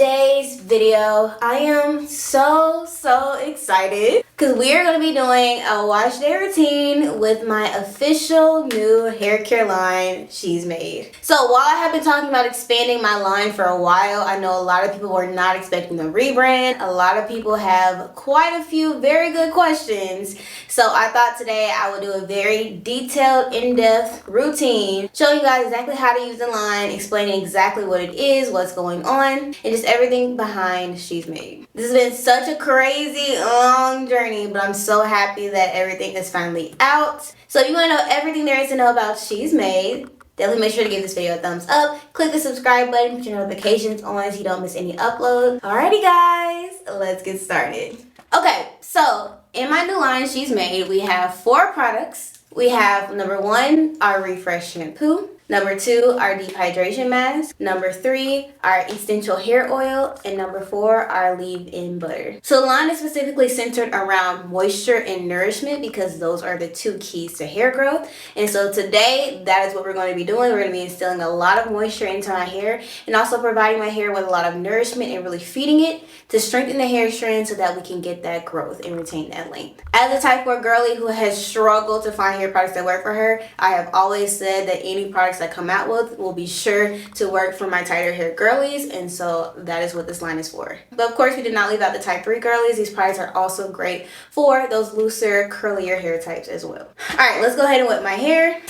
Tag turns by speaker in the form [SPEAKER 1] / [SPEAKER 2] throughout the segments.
[SPEAKER 1] today's video, I am so excited because we are going to be doing a wash day routine with my official new hair care line, She's Made. So while I have been talking about expanding my line for a while, I know a lot of people were not expecting the rebrand. A lot of people have quite a few very good questions. So I thought today I would do a very detailed, in-depth routine showing you guys exactly how to use the line, explaining exactly what it is, what's going on, and just everything behind She's Made. This has been such a crazy long journey, but I'm so happy that everything is finally out. So if you want to know everything there is to know about She's Made, definitely make sure to give this video a thumbs up. Click the subscribe button, put your notifications on so you don't miss any uploads. Alrighty guys, let's get started. Okay, so in my new line, She's Made, we have 4 products. We have number 1, our Refresh shampoo. Number 2, our deep hydration mask. Number 3, our essential hair oil. And number 4, our leave-in butter. So the line is specifically centered around moisture and nourishment because those are the 2 keys to hair growth. And so today, that is what we're going to be doing. We're going to be instilling a lot of moisture into my hair and also providing my hair with a lot of nourishment and really feeding it to strengthen the hair strand so that we can get that growth and retain that length. As a type 4 girly who has struggled to find hair products that work for her, I have always said that any products I come out with will be sure to work for my tighter hair girlies, and so that is what this line is for. But of course, we did not leave out the type 3 girlies. These products are also great for those looser, curlier hair types as well. All right, let's go ahead and wet my hair.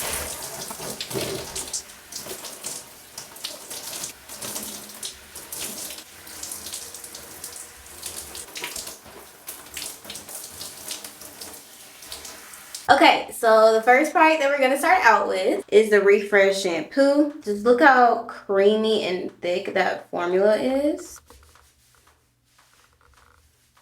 [SPEAKER 1] Okay, so the first product that we're going to start out with is the Refresh shampoo. Just look how creamy and thick that formula is.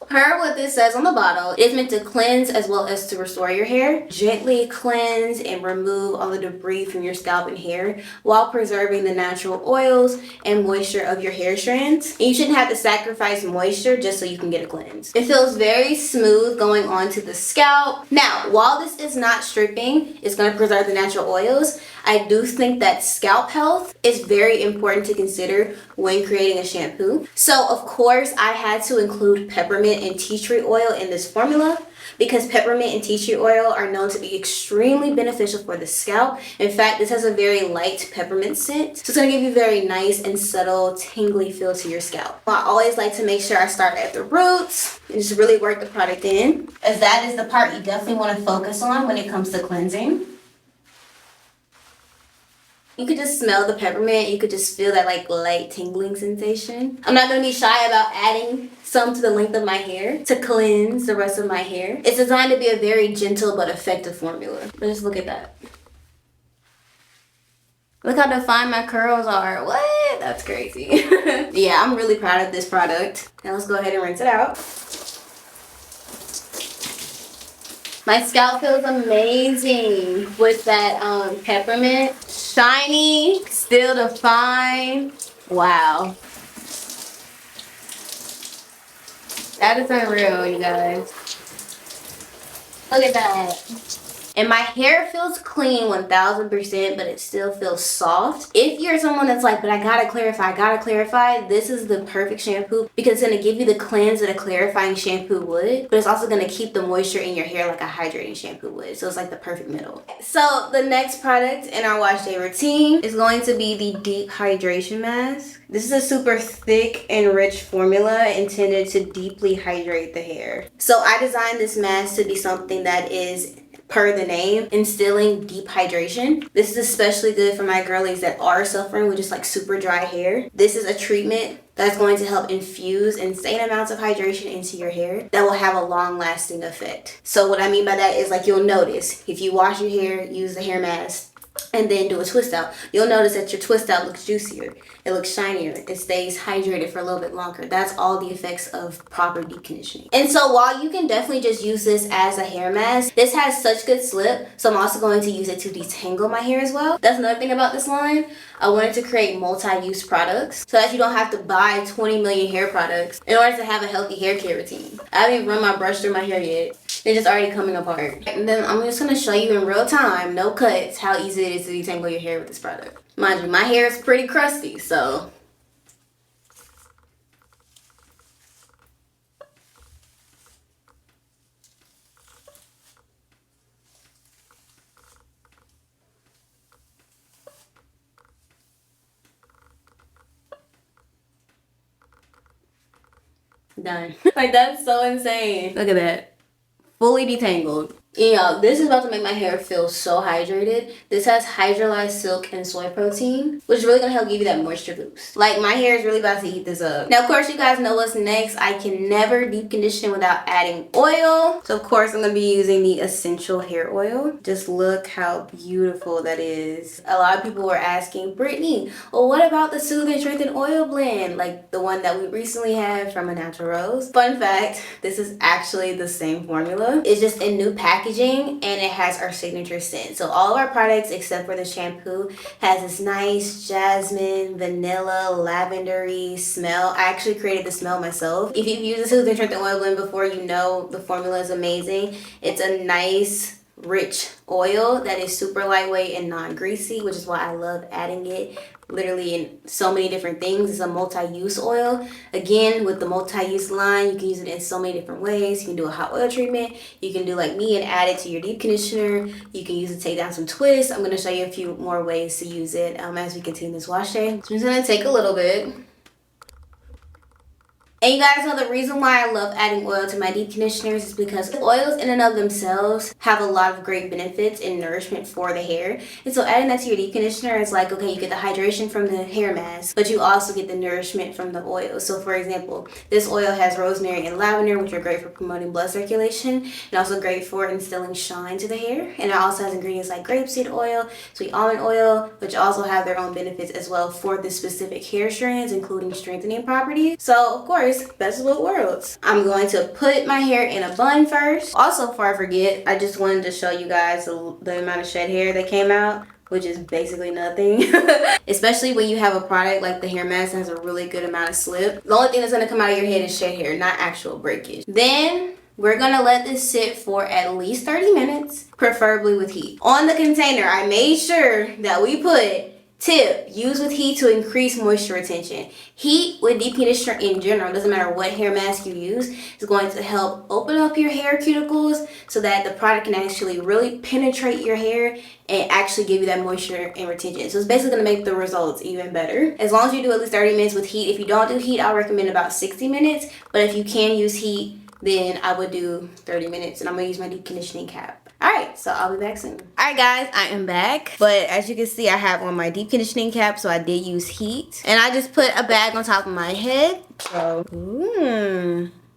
[SPEAKER 1] Per what this says on the bottle, it is meant to cleanse as well as to restore your hair. Gently cleanse and remove all the debris from your scalp and hair while preserving the natural oils and moisture of your hair strands. And you shouldn't have to sacrifice moisture just so you can get a cleanse. It feels very smooth going onto the scalp. Now, while this is not stripping, it's going to preserve the natural oils. I do think that scalp health is very important to consider when creating a shampoo. So of course I had to include peppermint and tea tree oil in this formula because peppermint and tea tree oil are known to be extremely beneficial for the scalp. In fact, this has a very light peppermint scent, so it's going to give you a very nice and subtle tingly feel to your scalp. I always like to make sure I start at the roots and just really work the product in, as that is the part you definitely want to focus on when it comes to cleansing. You could just smell the peppermint. You could just feel that like light tingling sensation. I'm not going to be shy about adding some to the length of my hair to cleanse the rest of my hair. It's designed to be a very gentle but effective formula. But just look at that. Look how defined my curls are. What? That's crazy. Yeah, I'm really proud of this product. Now let's go ahead and rinse it out. My scalp feels amazing with that peppermint. Shiny, still defined. Wow. That is unreal, you guys. Look at that. And my hair feels clean 1000%, but it still feels soft. If you're someone that's like, but I gotta clarify, this is the perfect shampoo because it's gonna give you the cleanse that a clarifying shampoo would, but it's also gonna keep the moisture in your hair like a hydrating shampoo would. So it's like the perfect middle. So the next product in our wash day routine is going to be the deep hydration mask. This is a super thick and rich formula intended to deeply hydrate the hair. So I designed this mask to be something that is, per the name, instilling deep hydration. This is especially good for my girlies that are suffering with just like super dry hair. This is a treatment that's going to help infuse insane amounts of hydration into your hair that will have a long-lasting effect. So what I mean by that is, like, you'll notice if you wash your hair, use the hair mask, and then do a twist out, you'll notice that your twist out looks juicier, it looks shinier, it stays hydrated for a little bit longer. That's all the effects of proper deep conditioning. And so while you can definitely just use this as a hair mask, this has such good slip, so I'm also going to use it to detangle my hair as well. That's another thing about this line. I wanted to create multi-use products so that you don't have to buy 20 million hair products in order to have a healthy hair care routine. I haven't even run my brush through my hair yet. They're just already coming apart. And then I'm just going to show you in real time, no cuts, how easy it is to detangle your hair with this product. Mind you, my hair is pretty crusty, so Done. Like, that's so insane. Look at that. Fully detangled. You know, this is about to make my hair feel so hydrated. This has hydrolyzed silk and soy protein, which is really gonna help give you that moisture boost. Like, my hair is really about to eat this up. Now, of course, you guys know what's next. I can never deep condition without adding oil. So, of course, I'm gonna be using the essential hair oil. Just look how beautiful that is. A lot of people were asking, Brittany, well, what about the Soothe and Strengthen oil blend? Like the one that we recently had from A Natural Rose. Fun fact, this is actually the same formula. It's just in new packaging, and it has our signature scent. So all of our products except for the shampoo has this nice jasmine, vanilla, lavendery smell. I actually created the smell myself. If you've used the Soothe and Strengthen oil blend before, you know the formula is amazing. It's a nice rich oil that is super lightweight and non-greasy, which is why I love adding it literally in so many different things. It's a multi-use oil. Again, with the multi-use line, you can use it in so many different ways. You can do a hot oil treatment. You can do like me and add it to your deep conditioner. You can use it to take down some twists. I'm going to show you a few more ways to use it as we continue this wash day. So I'm just going to take a little bit. And you guys know the reason why I love adding oil to my deep conditioners is because oils in and of themselves have a lot of great benefits and nourishment for the hair. And so adding that to your deep conditioner is like, okay, you get the hydration from the hair mask, but you also get the nourishment from the oil. So for example, this oil has rosemary and lavender, which are great for promoting blood circulation and also great for instilling shine to the hair. And it also has ingredients like grapeseed oil, sweet almond oil, which also have their own benefits as well for the specific hair strands, including strengthening properties. So of course, best of both worlds. I'm going to put my hair in a bun first. Also, before I forget, I just wanted to show you guys the amount of shed hair that came out, which is basically nothing. Especially when you have a product like the hair mask that has a really good amount of slip. The only thing that's gonna come out of your head is shed hair, not actual breakage. Then we're gonna let this sit for at least 30 minutes, preferably with heat. On the container, I made sure that we put tip, use with heat to increase moisture retention. Heat with deep conditioner in general, doesn't matter what hair mask you use, is going to help open up your hair cuticles so that the product can actually really penetrate your hair and actually give you that moisture and retention. So it's basically going to make the results even better. As long as you do at least 30 minutes with heat. If you don't do heat, I'll recommend about 60 minutes. But if you can use heat, then I would do 30 minutes. And I'm going to use my deep conditioning cap. Alright, so I'll be back soon. Alright guys, I am back. But as you can see, I have on my deep conditioning cap, so I did use heat. And I just put a bag on top of my head. So,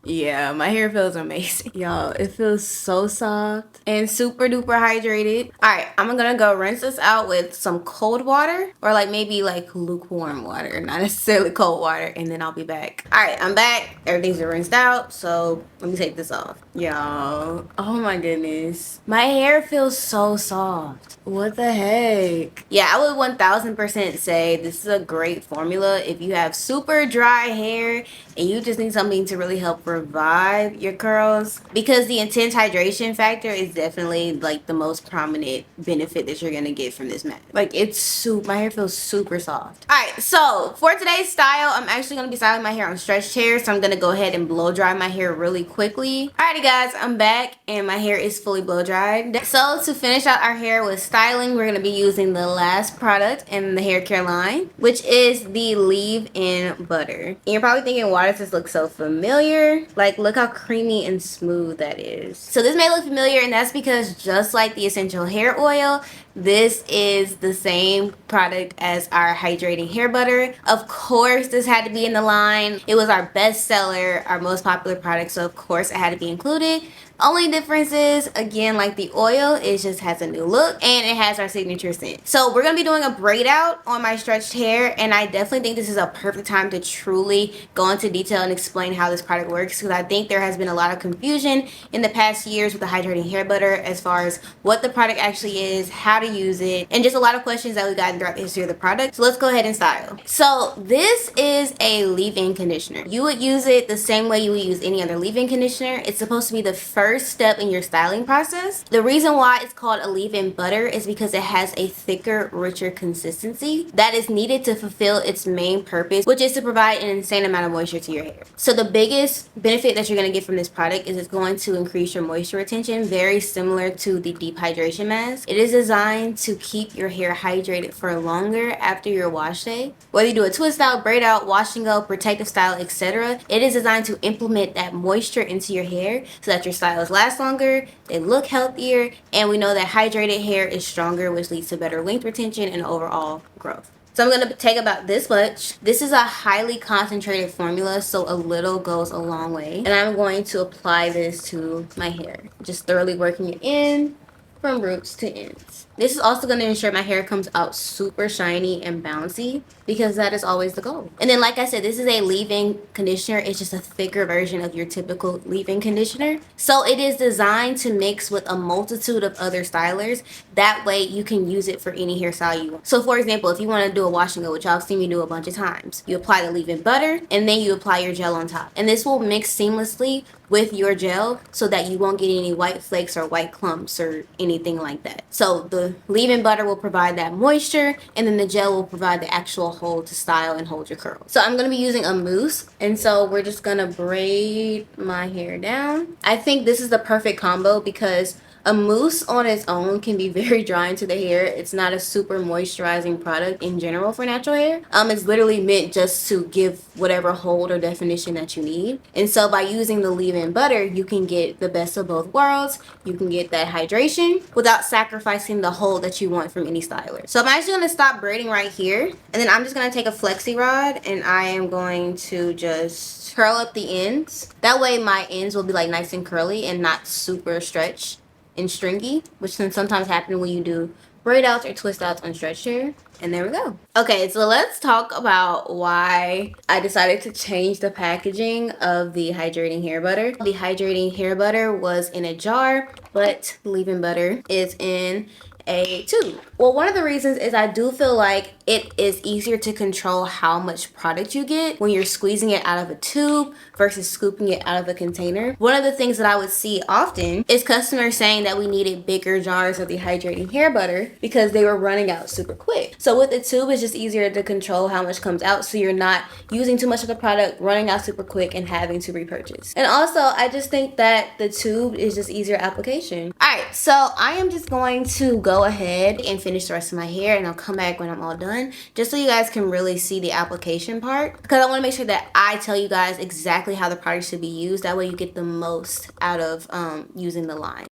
[SPEAKER 1] yeah, my hair feels amazing. Y'all, it feels so soft and super duper hydrated. Alright, I'm gonna go rinse this out with some cold water or like maybe like lukewarm water, not necessarily cold water, and then I'll be back. Alright, I'm back. Everything's been rinsed out, so let me take this off. Y'all, oh my goodness. My hair feels so soft. What the heck? Yeah, I would 1000% say this is a great formula if you have super dry hair and you just need something to really help revive your curls, because the intense hydration factor is definitely like the most prominent benefit that you're gonna get from this mask. Like, it's super, my hair feels super soft. All right, so for today's style, I'm actually gonna be styling my hair on stretch chairs, so I'm gonna go ahead and blow dry my hair really quickly. Alrighty guys, I'm back and my hair is fully blow dried. So to finish out our hair with styling, we're gonna be using the last product in the hair care line, which is the leave-in butter. And you're probably thinking, why does this look so familiar? Like, look how creamy and smooth that is. So this may look familiar, and that's because just like the essential hair oil, this is the same product as our hydrating hair butter. Of course, this had to be in the line. It was our best seller, our most popular product, so of course it had to be included. Only difference is, again, like the oil, it just has a new look and it has our signature scent. So we're gonna be doing a braid out on my stretched hair, and I definitely think this is a perfect time to truly go into detail and explain how this product works, because I think there has been a lot of confusion in the past years with the hydrating hair butter as far as what the product actually is, how to use it, and just a lot of questions that we've gotten throughout the history of the product. So let's go ahead and style. So this is a leave-in conditioner. You would use it the same way you would use any other leave-in conditioner. It's supposed to be the first step in your styling process. The reason why it's called a leave-in butter is because it has a thicker, richer consistency that is needed to fulfill its main purpose, which is to provide an insane amount of moisture to your hair. So the biggest benefit that you're going to get from this product is it's going to increase your moisture retention, very similar to the deep hydration mask. It is designed designed to keep your hair hydrated for longer after your wash day. Whether you do a twist out, braid out, wash and go, protective style, etc., it is designed to implement that moisture into your hair so that your styles last longer, they look healthier, and we know that hydrated hair is stronger, which leads to better length retention and overall growth. So I'm going to take about this much. This is a highly concentrated formula, so a little goes a long way. And I'm going to apply this to my hair, just thoroughly working it in from roots to ends. This is also going to ensure my hair comes out super shiny and bouncy, because that is always the goal. And then, like I said, this is a leave-in conditioner. It's just a thicker version of your typical leave-in conditioner. So it is designed to mix with a multitude of other stylers. That way you can use it for any hairstyle you want. So for example, if you want to do a wash and go, which y'all have seen me do a bunch of times, you apply the leave-in butter and then you apply your gel on top. And this will mix seamlessly with your gel so that you won't get any white flakes or white clumps or anything like that. So the leave-in butter will provide that moisture, and then the gel will provide the actual hold to style and hold your curls. So I'm going to be using a mousse, and so we're just going to braid my hair down. I think this is the perfect combo because a mousse on its own can be very drying to the hair. It's not a super moisturizing product in general for natural hair. It's literally meant just to give whatever hold or definition that you need. And so by using the leave-in butter, you can get the best of both worlds. You can get that hydration without sacrificing the hold that you want from any styler. So I'm actually going to stop braiding right here. And then I'm just going to take a flexi rod and I am going to just curl up the ends. That way my ends will be like nice and curly and not super stretched and stringy, which can sometimes happen when you do braid outs or twist outs on stretched hair. And there we go. Okay, so let's talk about why I decided to change the packaging of the hydrating hair butter. The hydrating hair butter was in a jar, but leave-in butter is in a tube. Well, one of the reasons is I do feel like it is easier to control how much product you get when you're squeezing it out of a tube versus scooping it out of a container. One of the things that I would see often is customers saying that we needed bigger jars of the hydrating hair butter because they were running out super quick. So with the tube, it's just easier to control how much comes out, so you're not using too much of the product, running out super quick, and having to repurchase. And also, I just think that the tube is just easier application. Alright, so I am just going to go ahead and finish the rest of my hair, and I'll come back when I'm all done, just so you guys can really see the application part, because I want to make sure that I tell you guys exactly how the product should be used. That way you get the most out of using the line.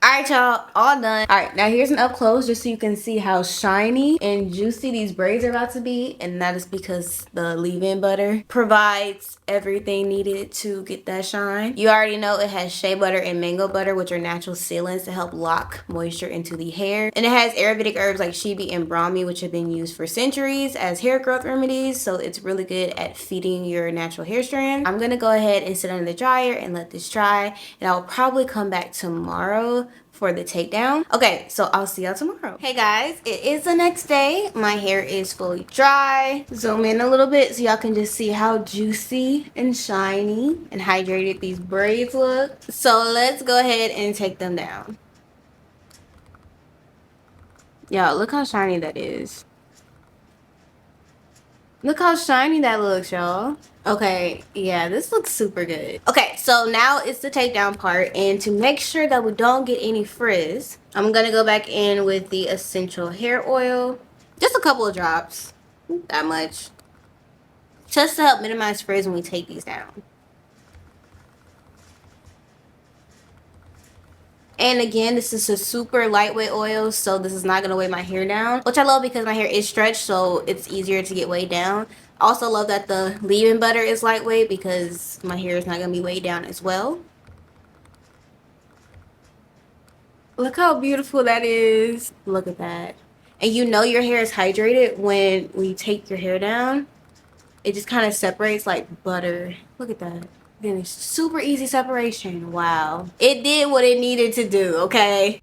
[SPEAKER 1] Alright, y'all, all done. Alright, now here's an up close just so you can see how shiny and juicy these braids are about to be. And that is because the leave-in butter provides everything needed to get that shine. You already know it has shea butter and mango butter, which are natural sealants to help lock moisture into the hair. And it has Ayurvedic herbs like shibi and brahmi, which have been used for centuries as hair growth remedies. So it's really good at feeding your natural hair strand. I'm gonna go ahead and sit under the dryer and let this dry. And I will probably come back tomorrow for the takedown. Okay, so I'll see y'all tomorrow. Hey guys, it is the next day. My hair is fully dry. Zoom in a little bit so y'all can just see how juicy and shiny and hydrated these braids look. So let's go ahead and take them down. Y'all, look how shiny that is. Look how shiny that looks, y'all. Okay, yeah, this looks super good. Okay, so now it's the takedown part, and to make sure that we don't get any frizz, I'm gonna go back in with the essential hair oil. Just a couple of drops, not that much. Just to help minimize frizz when we take these down. And again, this is a super lightweight oil, so this is not going to weigh my hair down, which I love because my hair is stretched, so it's easier to get weighed down. Also love that the leave-in butter is lightweight because my hair is not going to be weighed down as well. Look how beautiful that is. Look at that. And you know your hair is hydrated when you take your hair down. It just kind of separates like butter. Look at that. Then it's super easy separation. Wow. It did what it needed to do, okay?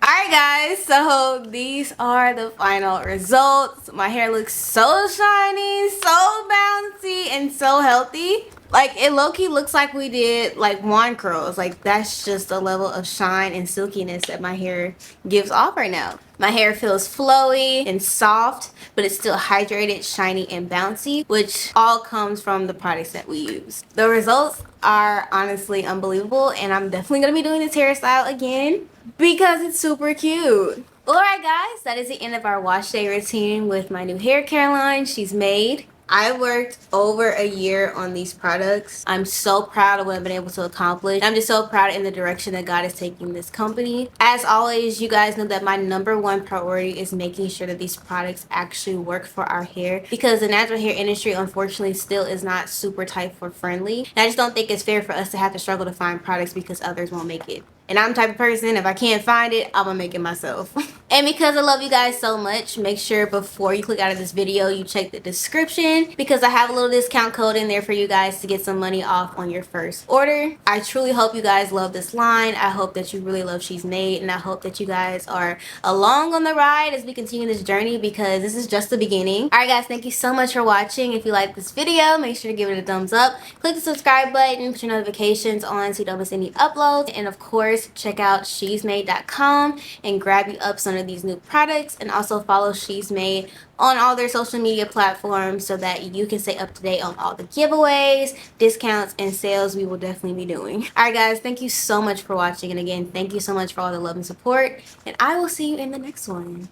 [SPEAKER 1] Alright guys, so these are the final results. My hair looks so shiny, so bouncy, and so healthy. Like, it low-key looks like we did like wand curls. Like, that's just the level of shine and silkiness that my hair gives off right now. My hair feels flowy and soft, but it's still hydrated, shiny, and bouncy, which all comes from the products that we use. The results are honestly unbelievable, and I'm definitely going to be doing this hairstyle again because it's super cute. Alright guys, that is the end of our wash day routine with my new hair care line She's Made. I worked over a year on these products. I'm so proud of what I've been able to accomplish. I'm just so proud in the direction that God is taking this company. As always, you guys know that my #1 priority is making sure that these products actually work for our hair, because the natural hair industry unfortunately still is not super type for friendly. And I just don't think it's fair for us to have to struggle to find products because others won't make it. And I'm the type of person, if I can't find it, I'm gonna make it myself. And because I love you guys so much, make sure before you click out of this video, you check the description, because I have a little discount code in there for you guys to get some money off on your first order. I truly hope you guys love this line. I hope that you really love She's Made, and I hope that you guys are along on the ride as we continue this journey, because this is just the beginning. Alright guys, thank you so much for watching. If you like this video, make sure to give it a thumbs up. Click the subscribe button, put your notifications on so you don't miss any uploads, and of course, check out shesmade.com and grab you up some of these new products, and also follow She's Made on all their social media platforms so that you can stay up to date on all the giveaways, discounts, and sales we will definitely be doing. Alright guys, thank you so much for watching, and again, thank you so much for all the love and support, and I will see you in the next one.